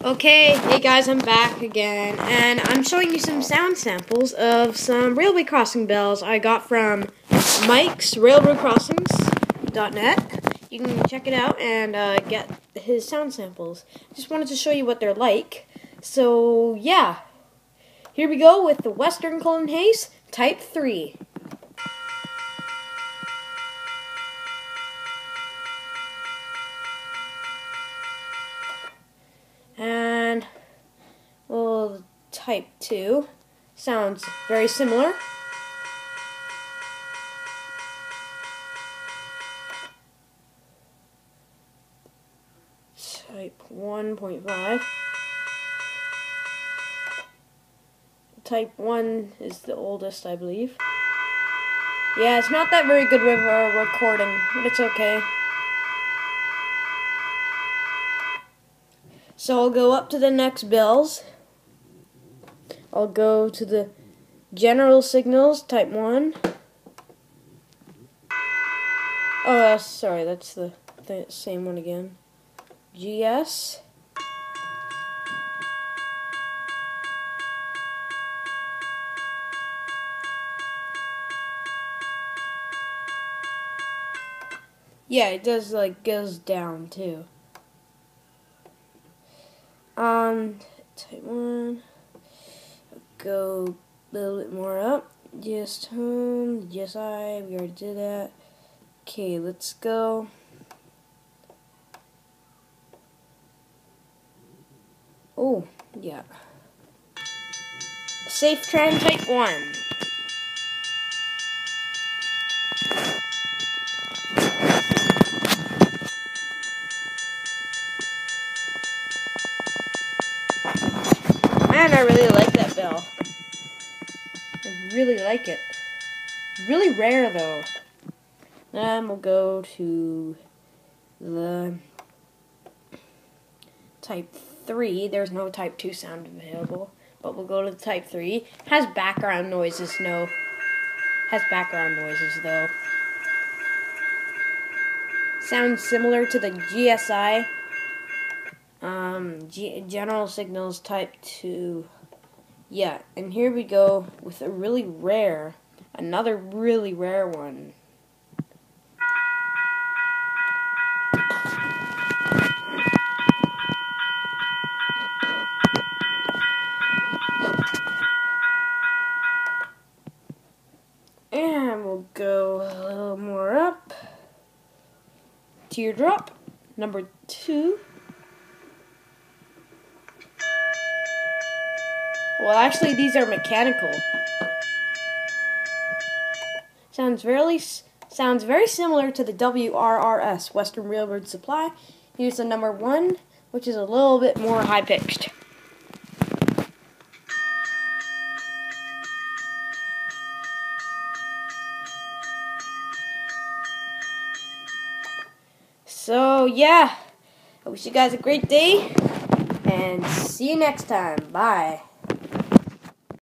Okay, hey guys, I'm back again, and I'm showing you some sound samples of some railway crossing bells I got from Mike's RailroadCrossings.net. You can check it out and get his sound samples. Just wanted to show you what they're like. So, yeah. Here we go with the Western Cullen Hayes Type 3. And, well, Type 2 sounds very similar. Type 1.5. Type 1 is the oldest, I believe. Yeah, it's not that very good with recording, but it's okay. So I'll go up to the next bells. I'll go to the General Signals, Type 1. Oh, sorry, that's the same one again. GS. Yeah, it does, goes down, too. Type 1. Go a little bit more up. Just home, yes, we already did that. Okay, let's go. Oh, yeah. SafeTran Type 1. Man, I really like that bell. I really like it. Really rare, though. Then we'll go to the Type 3. There's no Type 2 sound available, but we'll go to the Type 3. Has background noises, though. Sounds similar to the GSI. General Signals Type 2. Yeah, and here we go with another really rare one. And we'll go a little more up. Teardrop, number 2. Well, actually, these are mechanical. Sounds very similar to the WRRS, Western Railroad Supply. Here's the number 1, which is a little bit more high-pitched. So, yeah, I wish you guys a great day, and see you next time. Bye.